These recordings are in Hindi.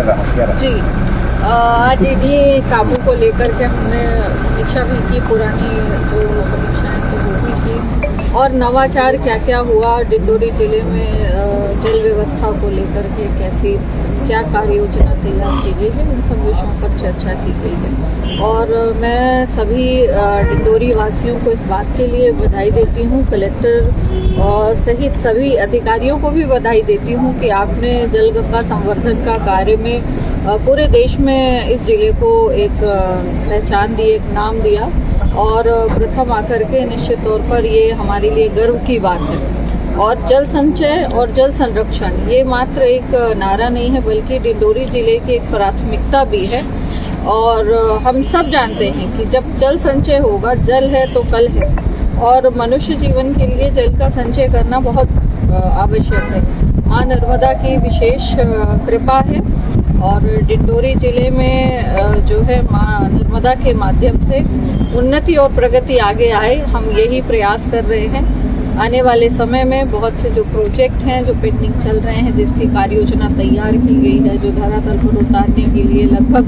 चल रहा क्या रहा? जी, आज इन्हीं कामों को लेकर के हमने समीक्षा भी की, पुरानी जो समीक्षाएं थी वो भी की, और नवाचार क्या क्या हुआ डिंडोरी जिले में जल व्यवस्था को लेकर के कैसी क्या कार्य योजना तैयार की गई है, इन सब विषयों पर चर्चा की गई है। और मैं सभी डिंडोरी वासियों को इस बात के लिए बधाई देती हूँ, कलेक्टर और सहित सभी अधिकारियों को भी बधाई देती हूँ कि आपने जलगंगा संवर्धन का कार्य में पूरे देश में इस जिले को एक पहचान दी, एक नाम दिया, और प्रथम आकर के निश्चित तौर पर ये हमारे लिए गर्व की बात है। और जल संचय और जल संरक्षण ये मात्र एक नारा नहीं है, बल्कि डिंडोरी जिले की एक प्राथमिकता भी है। और हम सब जानते हैं कि जब जल संचय होगा, जल है तो कल है, और मनुष्य जीवन के लिए जल का संचय करना बहुत आवश्यक है। माँ नर्मदा की विशेष कृपा है, और डिंडोरी जिले में जो है माँ नर्मदा के माध्यम से उन्नति और प्रगति आगे आए, हम यही प्रयास कर रहे हैं। आने वाले समय में बहुत से जो प्रोजेक्ट हैं जो पेंडिंग चल रहे हैं, जिसकी कार्य योजना तैयार की गई है, जो धरातल पर उतारने के लिए लगभग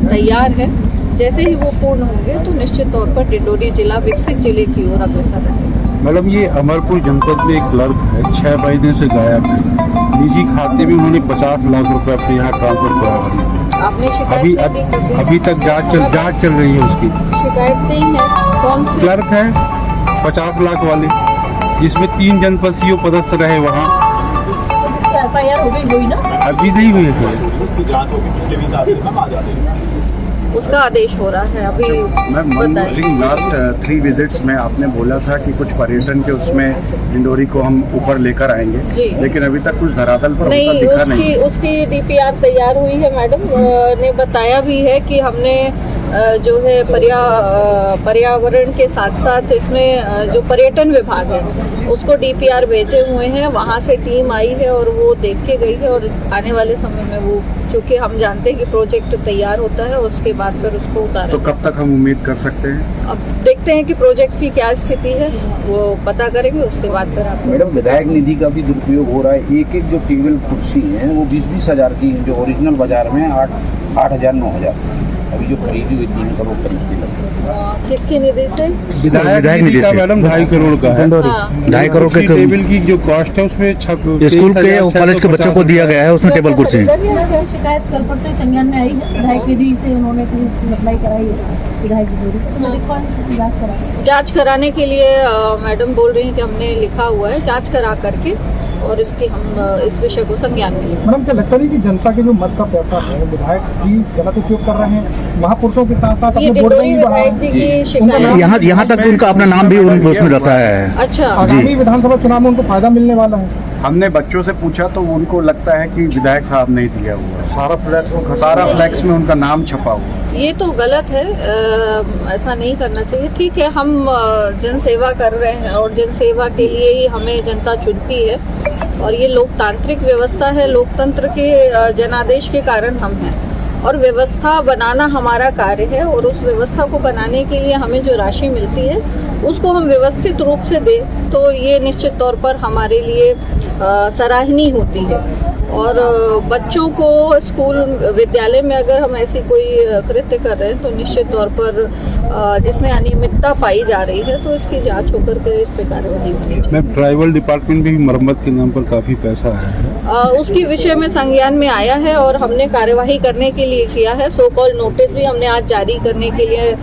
तैयार है, जैसे ही वो पूर्ण होंगे तो निश्चित तौर पर डिंडोरी जिला विकसित जिले की ओर अग्रसर रहेगा। मैडम, ये अमरपुर जनपद में एक क्लर्क है, 6 महीने से गायब है। निजी खाते में उन्होंने 50 लाख रुपए अपने यहाँ ट्रांसफर करा। आपने शिकायत अभी तक जांच चल रही है उसकी। शिकायत नहीं है? कौन सी? क्लर्क है 50 लाख वाले, जिसमें 3 जनपदीय पदस्थ रहे वहाँ। FIR हो गई ना? अभी नहीं हुई है। उसकी जांच होगी, पिछले 20 आदमी हम आ जाते हैं। उसका आदेश हो रहा है अभी। मैम, लास्ट 3 विजिट्स में आपने बोला था कि कुछ पर्यटन के उसमें डिंडोरी को हम ऊपर लेकर आएंगे, लेकिन अभी तक कुछ धरातल पर नहीं, दिखा नहीं। उसकी DPR तैयार हुई है। मैडम ने बताया भी है कि हमने जो है पर्यावरण के साथ साथ इसमें जो पर्यटन विभाग है उसको DPR भेजे हुए हैं, वहाँ से टीम आई है और वो देख के गई है, और आने वाले समय में वो, चूँकि हम जानते हैं कि प्रोजेक्ट तैयार होता है उसके बाद फिर उसको उतारें। तो कब तक हम उम्मीद कर सकते हैं? अब देखते हैं कि प्रोजेक्ट की क्या स्थिति है, वो पता करेंगे, उसके बाद फिर आप। मैडम, विधायक निधि का भी दुरुपयोग हो रहा है। एक जो टेबल कुर्सी है वो 20-20 हज़ार की, जो ओरिजिनल बाजार में 8,000 9,000 अभी जो खरीदी हुई 3 करोड़ करीब की लगभग। किसकी निधि से? विधायक निधि का मैडम 2.5 करोड़ का है। 2.5 करोड़ के टेबल की जो कॉस्ट है उसमें स्कूल के और कॉलेज के बच्चों को दिया गया है, उसमें टेबल कुर्सी। शिकायत कल परसों संज्ञान में आई है, विधायक निधि से उन्होंने अप्लाई कराई है विधायक निधि। जांच कराने के लिए मैडम बोल रही हैं कि हमने लिखा हुआ है, जांच करा करके और इसकी हम इस विषय को संज्ञान में लेंगे। मैडम, क्या लगता नहीं कि जनता के जो मत का पैसा है विधायक जी गलत उपयोग कर रहे हैं? महापुरुषों के साथ साथ ये डिंडोरी विधायक जी की शिकायत, यहाँ तक उनका अपना नाम भी उसमें दर्शाया है। अच्छा, आगामी विधानसभा चुनाव में उनको फायदा मिलने वाला है। हमने बच्चों से पूछा तो उनको लगता है कि विधायक साहब नहीं दिया हुआ, सारा फ्लैक्स में उनका नाम छपा हुआ। ये तो गलत है, ऐसा नहीं करना चाहिए। ठीक है, हम जनसेवा कर रहे हैं और जनसेवा के लिए ही हमें जनता चुनती है, और ये लोकतांत्रिक व्यवस्था है, लोकतंत्र के जनादेश के कारण हम हैं, और व्यवस्था बनाना हमारा कार्य है, और उस व्यवस्था को बनाने के लिए हमें जो राशि मिलती है उसको हम व्यवस्थित रूप से दें, तो ये निश्चित तौर पर हमारे लिए सराहनीय होती है। और बच्चों को स्कूल विद्यालय में अगर हम ऐसी कोई कृत्य कर रहे हैं तो निश्चित तौर पर जिसमें अनियमितता पाई जा रही है तो इसकी जांच होकर के इस पे कार्रवाई होनी चाहिए। ट्राइबल डिपार्टमेंट भी मरम्मत के नाम पर काफी पैसा है, उसकी विषय में संज्ञान में आया है और हमने कार्यवाही करने के लिए किया है। सो कॉल नोटिस भी हमने आज जारी करने के लिए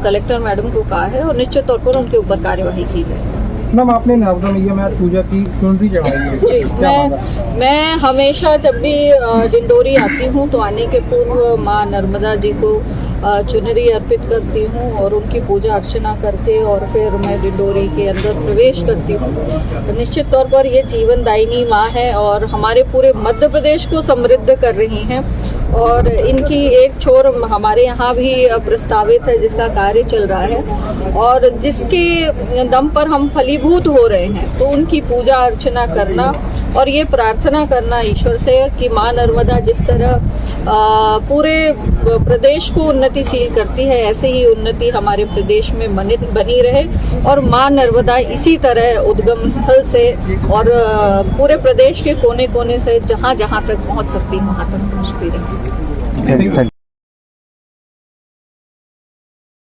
कलेक्टर मैडम को कहा है, और निश्चित तौर पर उनके ऊपर कार्यवाही की जाए। मैम, आपने नर्मदा मैया में आज पूजा की, चुनरी चढ़ाई है। जी, मैं हमेशा जब भी डिंडोरी आती हूँ तो आने के पूर्व माँ नर्मदा जी को चुनरी अर्पित करती हूँ और उनकी पूजा अर्चना करके और फिर मैं डिंडोरी के अंदर प्रवेश करती हूँ। निश्चित तौर पर ये जीवनदायिनी माँ है और हमारे पूरे मध्य प्रदेश को समृद्ध कर रही हैं, और इनकी एक छोर हमारे यहाँ भी प्रस्तावित है जिसका कार्य चल रहा है और जिसके दम पर हम फलीभूत हो रहे हैं। तो उनकी पूजा अर्चना करना और ये प्रार्थना करना ईश्वर से कि माँ नर्मदा जिस तरह पूरे प्रदेश को उन्नतिशील करती है, ऐसे ही उन्नति हमारे प्रदेश में बनी रहे और माँ नर्मदा इसी तरह उद्गम स्थल से और पूरे प्रदेश के कोने कोने से जहाँ जहाँ तक पहुँच सकती है वहाँ तक पहुँचती रहे।